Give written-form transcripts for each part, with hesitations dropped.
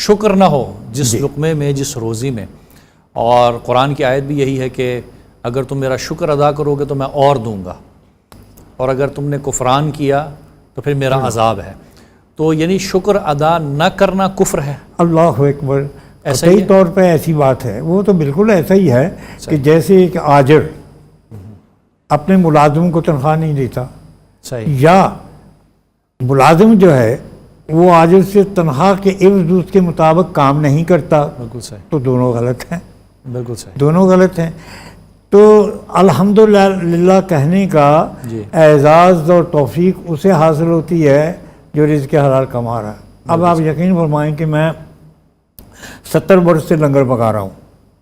شکر نہ ہو جس لقمے میں، جس روزی میں. اور قرآن کی آیت بھی یہی ہے کہ اگر تم میرا شکر ادا کرو گے تو میں اور دوں گا، اور اگر تم نے کفران کیا تو پھر میرا عذاب ہے. تو یعنی شکر ادا نہ کرنا کفر ہے. اللہ اکبر. ایسا کئی طور پہ ایسی بات ہے، وہ تو بالکل ایسا ہی ہے کہ جیسے ایک آجر اپنے ملازم کو تنخواہ نہیں دیتا، یا ملازم جو ہے وہ آجر سے تنخواہ کے عوض اس کے مطابق کام نہیں کرتا، بالکل صحیح، تو دونوں غلط ہیں. بالکل صحیح، دونوں غلط ہیں. تو الحمدللہ کہنے کا اعزاز اور توفیق اسے حاصل ہوتی ہے جو رزق حلال کما رہا ہے. اب آپ یقین فرمائیں کہ میں 70 برس سے لنگر پکا رہا ہوں.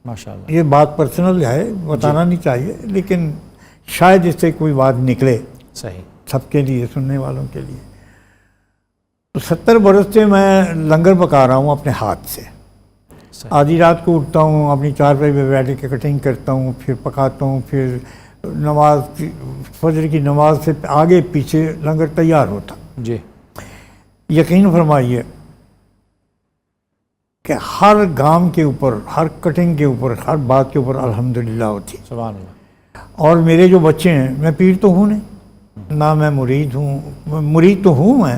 ماشاءاللہ. یہ بات پرسنل ہے، بتانا نہیں چاہیے، لیکن شاید اس سے کوئی بات نکلے صحیح سب کے لیے، سننے والوں کے لیے. تو 70 برس سے میں لنگر پکا رہا ہوں اپنے ہاتھ سے. آدھی رات کو اٹھتا ہوں، اپنی چارپائی پہ بیٹھ کے کٹنگ کرتا ہوں، پھر پکاتا ہوں، پھر نماز فجر کی نماز سے آگے پیچھے لنگر تیار ہوتا. جی. یقین فرمائیے کہ ہر گام کے اوپر، ہر کٹنگ کے اوپر، ہر بات کے اوپر الحمدللہ ہوتی. سبحان اللہ. اور میرے جو بچے ہیں، میں پیر تو ہوں نہیں، نہ میں مرید ہوں. مرید تو ہوں میں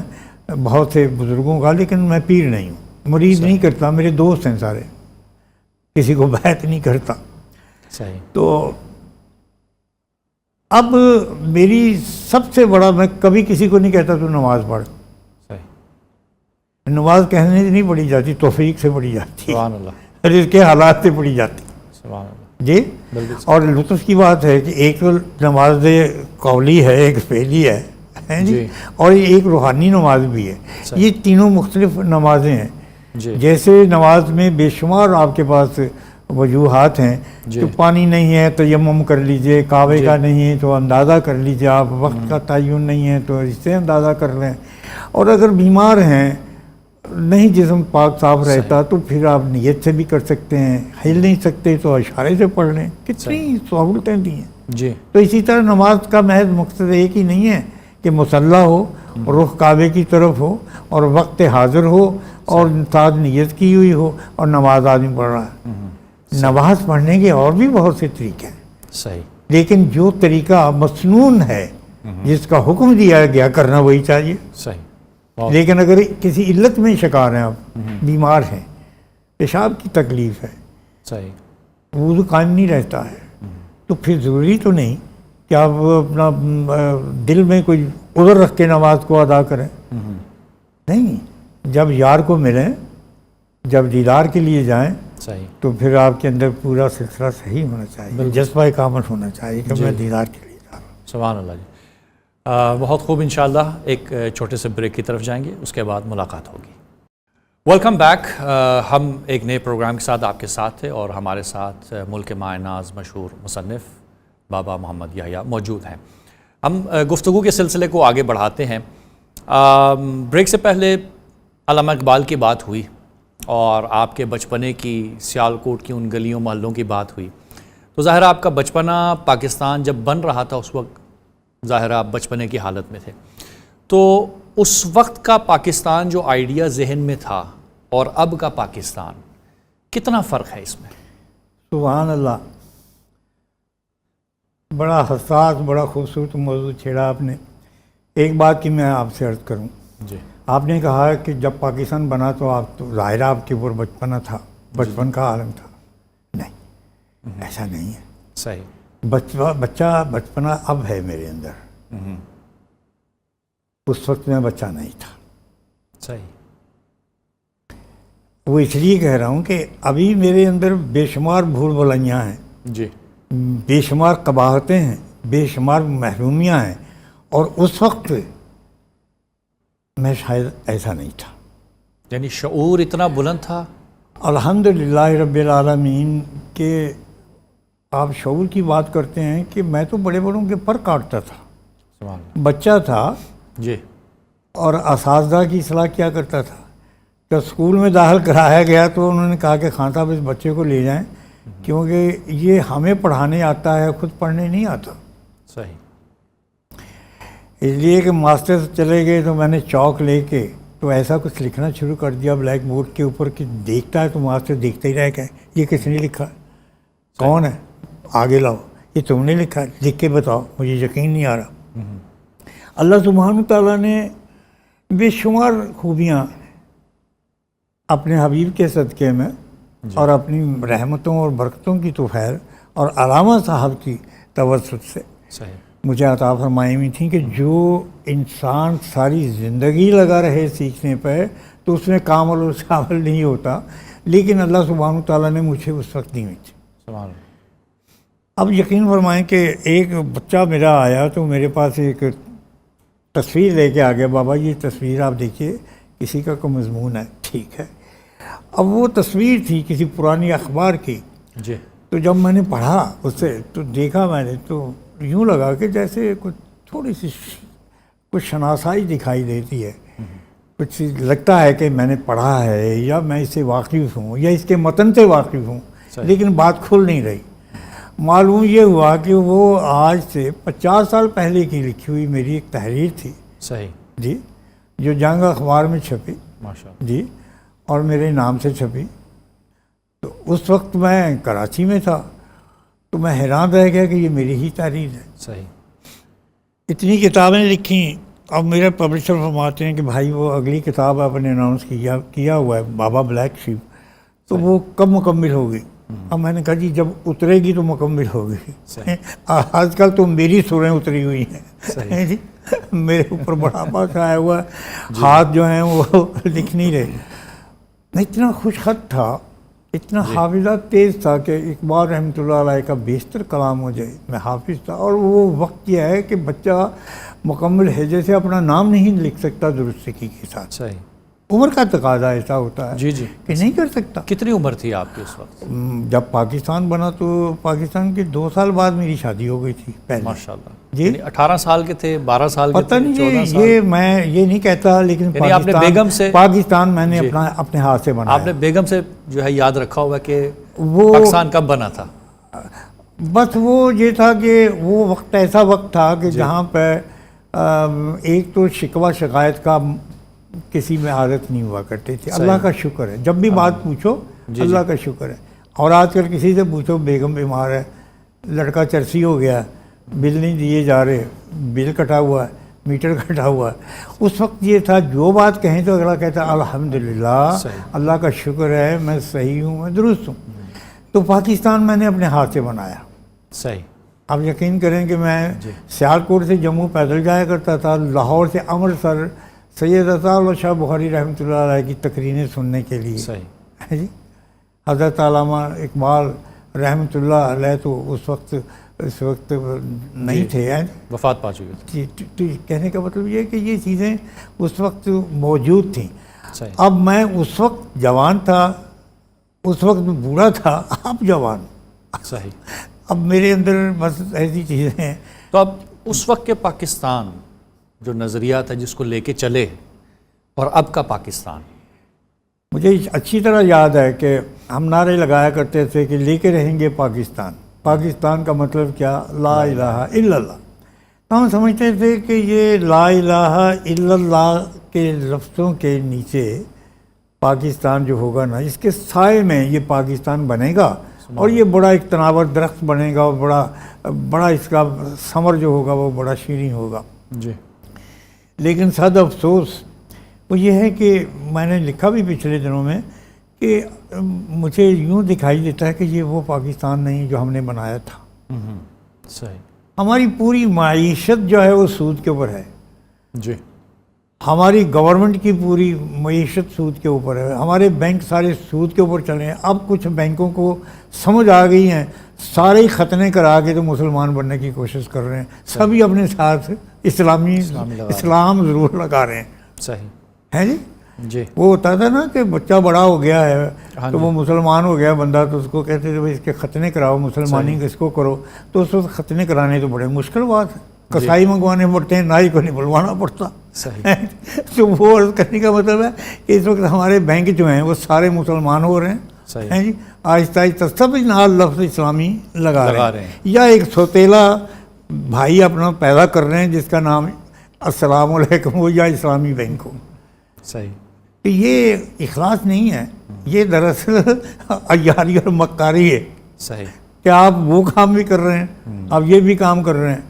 بہت سے بزرگوں کا، لیکن میں پیر نہیں ہوں. مرید نہیں کرتا، میرے دوست ہیں سارے، کسی کو بیعت نہیں کرتا. صحیح. تو اب میری سب سے بڑا، میں کبھی کسی کو نہیں کہتا تو نماز پڑھ. صحیح. نماز کہنے سے نہیں پڑھی جاتی، توفیق سے پڑھی جاتی، سبحان اللہ، رزق کے حالات سے پڑھی جاتی. سبحان اللہ. جی. اور لطف کی بات ہے کہ ایک نماز قولی ہے، ایک فعلی ہے جی، اور ایک روحانی نماز بھی ہے. یہ تینوں مختلف نمازیں ہیں. جیسے نماز میں بے شمار آپ کے پاس وجوہات ہیں کہ پانی نہیں ہے تو یمم کر لیجئے، کعبے کا نہیں ہے تو اندازہ کر لیجئے، آپ وقت کا تعین نہیں ہے تو اس سے اندازہ کر لیں. اور اگر بیمار ہیں، نہیں جسم پاک صاف رہتا، تو پھر آپ نیت سے بھی کر سکتے ہیں. ہل نہیں سکتے تو اشارے سے پڑھ لیں. کتنی سہولتیں دی ہیں. جی. تو اسی طرح نماز کا محض مقصد ایک ہی نہیں ہے کہ مصلی ہو، رخ کعبے کی طرف ہو، اور وقت حاضر ہو، اور ساتھ نیت کی ہوئی ہو، اور نماز آدمی پڑھ رہا ہے. نماز پڑھنے کے اور بھی بہت سے طریقے ہیں. صحیح. لیکن جو طریقہ مسنون ہے، جس کا حکم دیا گیا کرنا، وہی چاہیے. صحیح. لیکن اگر کسی علت میں شکار ہیں آپ، بیمار ہیں، پیشاب کی تکلیف ہے، صحیح، وضو قائم نہیں رہتا ہے، تو پھر ضروری تو نہیں کہ آپ اپنا دل میں کوئی عذر رکھ کے نماز کو ادا کریں. نہیں، جب یار کو ملیں، جب دیدار کے لیے جائیں، صحیح، تو پھر آپ کے اندر پورا سلسلہ صحیح ہونا چاہیے، جذبہ اقامت ہونا چاہیے کہ میں دیدار کے لیے جا رہا ہوں. سبحان اللہ. جی. بہت خوب. انشاءاللہ ایک چھوٹے سے بریک کی طرف جائیں گے، اس کے بعد ملاقات ہوگی. Welcome back. ہم ایک نئے پروگرام کے ساتھ آپ کے ساتھ تھے، اور ہمارے ساتھ ملک مائے ناز مشہور مصنف بابا محمد یحییٰ موجود ہیں. ہم گفتگو کے سلسلے کو آگے بڑھاتے ہیں. بریک سے پہلے علامہ اقبال کی بات ہوئی، اور آپ کے بچپنے کی، سیالکوٹ کی ان گلیوں محلوں کی بات ہوئی. تو ظاہر آپ کا بچپنا پاکستان جب بن رہا تھا، اس وقت ظاہر آپ بچپنے کی حالت میں تھے. تو اس وقت کا پاکستان جو آئیڈیا ذہن میں تھا اور اب کا پاکستان، کتنا فرق ہے اس میں؟ سبحان اللہ. بڑا حساس، بڑا خوبصورت موضوع چھیڑا آپ نے. ایک بات کی میں آپ سے عرض کروں. جی. آپ نے کہا کہ جب پاکستان بنا تو آپ تو ظاہر آپ کے اوپر بچپنا تھا، بچپن کا عالم تھا. نہیں، ایسا نہیں ہے. صحیح. بچپنا اب ہے میرے اندر. اس وقت میں بچہ نہیں تھا. صحیح. وہ اس لیے کہہ رہا ہوں کہ ابھی میرے اندر بے شمار بھول بھلائیاں ہیں. جی. بے شمار قباحتیں ہیں، بے شمار محرومیاں ہیں. اور اس وقت میں شاید ایسا نہیں تھا. یعنی شعور اتنا بلند تھا. الحمدللہ رب العالمین کے. آپ شعور کی بات کرتے ہیں کہ میں تو بڑے بڑوں کے پر کاٹتا تھا. سبحان. بچہ تھا. جی. اور اساتذہ کی اصلاح کیا کرتا تھا. جب اسکول میں داخل کرایا گیا تو انہوں نے کہا کہ خان صاحب اس بچے کو لے جائیں، کیونکہ یہ ہمیں پڑھانے آتا ہے، خود پڑھنے نہیں آتا. صحیح. اس لیے کہ ماسٹر چلے گئے تو میں نے چاک لے کے تو ایسا کچھ لکھنا شروع کر دیا بلیک بورڈ کے اوپر کہ دیکھتا ہے تو وہاں سے دیکھتا ہی رہ گیا یہ کس نے لکھا، کون ہے، آگے لاؤ، یہ تم نے لکھا، لکھ کے بتاؤ، مجھے یقین نہیں آ رہا۔ اللہ سبحانہ تعالیٰ نے بے شمار خوبیاں اپنے حبیب کے صدقے میں اور اپنی رحمتوں اور برکتوں کی توفیل اور علامہ صاحب کی توسط سے مجھے عطا فرمائی ہوئی تھیں کہ جو انسان ساری زندگی لگا رہے سیکھنے پہ تو اس میں کامل و شامل نہیں ہوتا، لیکن اللہ سبحانہ تعالیٰ نے مجھے اس وقت دی ہوئی تھی۔ اب یقین فرمائیں کہ ایک بچہ میرا آیا تو میرے پاس ایک تصویر لے کے آ گیا، بابا یہ تصویر آپ دیکھیے کسی کا کوئی مضمون ہے، ٹھیک ہے۔ اب وہ تصویر تھی کسی پرانی اخبار کی، جی، تو جب میں نے پڑھا اسے تو دیکھا میں نے تو یوں لگا کہ جیسے کچھ تھوڑی سی کچھ شناسائی دکھائی دیتی ہے، کچھ لگتا ہے کہ میں نے پڑھا ہے یا میں اس سے واقف ہوں یا اس کے متن سے واقف ہوں، لیکن بات کھل نہیں رہی۔ معلوم یہ ہوا کہ وہ آج سے 50 سال پہلے کی لکھی ہوئی میری ایک تحریر تھی، صحیح جی، جو جنگ اخبار میں چھپی، ماشاءاللہ، جی، اور میرے نام سے چھپی۔ تو اس وقت میں کراچی میں تھا تو میں حیران رہ گیا کہ یہ میری ہی تحریر ہے۔ صحیح، اتنی کتابیں لکھیں، اب میرے پبلشر فرماتے ہیں کہ بھائی وہ اگلی کتاب آپ نے اناؤنس کیا ہوا ہے بابا بلیک شیپ، تو وہ کب مکمل ہوگی؟ اب میں نے کہا جی جب اترے گی تو مکمل ہوگی۔ آج کل تو میری سوریں اتری ہوئی ہیں جی، میرے اوپر بڑھاپا چھایا ہوا ہے، ہاتھ جو ہیں وہ لکھ نہیں رہے۔ اتنا خوش خط تھا، اتنا حافظہ تیز تھا کہ اقبال رحمۃ اللہ علیہ کا بیشتر کلام ہو جائے میں حافظ تھا۔ اور وہ وقت یہ ہے کہ بچہ مکمل ہجے سے اپنا نام نہیں لکھ سکتا درستگی کے ساتھ، صحیح، عمر کا تقاضا ایسا ہوتا ہے جی جی کہ نہیں کر سکتا۔ کتنی عمر تھی آپ کی اس وقت؟ جب پاکستان بنا تو پاکستان کے 2 سال بعد میری شادی ہو گئی تھی پہلے، ماشاءاللہ، جی، یعنی 18 سال کے تھے، 12 سال کے پتہ تھے، نہیں 14 سال؟ یہ میں یہ نہیں کہتا، لیکن یعنی آپ نے بیگم سے پاکستان میں نے اپنے ہاتھ سے بنایا۔ آپ نے بیگم سے جو ہے یاد رکھا ہوگا کہ وہ پاکستان کب بنا تھا؟ بس وہ یہ تھا کہ وہ وقت ایسا وقت تھا کہ جہاں پہ ایک تو شکوہ شکایت کا کسی میں عادت نہیں ہوا کرتی تھی۔ اللہ کا شکر ہے، جب بھی بات پوچھو اللہ کا شکر ہے۔ اور آج کل کسی سے پوچھو بیگم بیمار ہے، لڑکا چرسی ہو گیا، بل نہیں دیے جا رہے، بل کٹا ہوا ہے، میٹر کٹا ہوا ہے۔ اس وقت یہ تھا جو بات کہیں تو اگلا کہتا الحمدللہ، اللہ کا شکر ہے، میں صحیح ہوں، میں درست ہوں۔ تو پاکستان میں نے اپنے ہاتھ سے بنایا۔ صحیح، آپ یقین کریں کہ میں سیالکوٹ سے جموں پیدل جایا کرتا تھا، لاہور سے امرتسر سید عطا اللہ شاہ بخاری رحمۃ اللہ علیہ کی تقریریں سننے کے لیے، صحیح، جی۔ حضرت علامہ اقبال رحمۃ اللہ علیہ تو اس وقت نہیں تھے، وفات پا چکے تھے، تو کہنے کا مطلب یہ ہے کہ یہ چیزیں اس وقت موجود تھیں۔ صحیح، اب میں اس وقت جوان تھا، اس وقت بوڑھا تھا، اب جوان، صحیح۔ اب میرے اندر بس ایسی چیزیں ہیں۔ تو اب اس وقت کے پاکستان جو نظریہ تھا جس کو لے کے چلے اور اب کا پاکستان، مجھے اچھی طرح یاد ہے کہ ہم نعرے لگایا کرتے تھے کہ لے کے رہیں گے پاکستان، پاکستان کا مطلب کیا؟ لا الہ الا اللہ۔ تو ہم سمجھتے تھے کہ یہ لا الہ الا اللہ کے لفظوں کے نیچے پاکستان جو ہوگا نا، اس کے سائے میں یہ پاکستان بنے گا اور یہ بڑا ایک تناور درخت بنے گا اور بڑا اس کا ثمر جو ہوگا وہ بڑا شیریں ہوگا، جی۔ لیکن صد افسوس وہ یہ ہے کہ میں نے لکھا بھی پچھلے دنوں میں کہ مجھے یوں دکھائی دیتا ہے کہ یہ وہ پاکستان نہیں جو ہم نے بنایا تھا۔ صحیح، ہماری پوری معیشت جو ہے وہ سود کے اوپر ہے، جی، ہماری گورنمنٹ کی پوری معیشت سود کے اوپر ہے، ہمارے بینک سارے سود کے اوپر چلے ہیں۔ اب کچھ بینکوں کو سمجھ آ گئی ہیں، سارے ختنے کرا کے تو مسلمان بننے کی کوشش کر رہے ہیں، سبھی اپنے ساتھ اسلام ضرور لگا رہے ہیں، صحیح ہے جی۔ جی، وہ ہوتا تھا نا کہ بچہ بڑا ہو گیا ہے تو وہ مسلمان ہو گیا بندہ، تو اس کو کہتے تھے بھائی اس کے ختنے کراؤ، مسلمانی اس کو کرو، تو اس وقت ختنے کرانے تو بڑے مشکل بات ہے، کسائی منگوانے پڑتے ہیں، نائی کو نہیں بلوانا پڑتا۔ تو وہ عرض کرنے کا مطلب ہے کہ اس وقت ہمارے بینک جو ہیں وہ سارے مسلمان ہو رہے ہیں جی، آہستہ آہستہ سب نال لفظ اسلامی لگا رہے ہیں، یا ایک سوتیلا بھائی اپنا پیدا کر رہے ہیں جس کا نام السلام علیکم ہو یا اسلامی بینک ہو، صحیح. کہ یہ اخلاص نہیں ہے، یہ دراصل عیاری اور مکاری ہے صحیح. کہ آپ وہ کام بھی کر رہے ہیں، آپ یہ بھی کام کر رہے ہیں.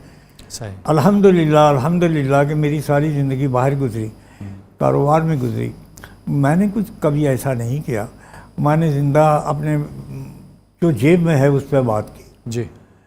صحیح. الحمدللہ کہ میری ساری زندگی باہر گزری، کاروبار میں گزری. میں نے کچھ کبھی ایسا نہیں کیا. میں نے زندہ اپنے جو جیب میں ہے اس پہ بات کی. جی.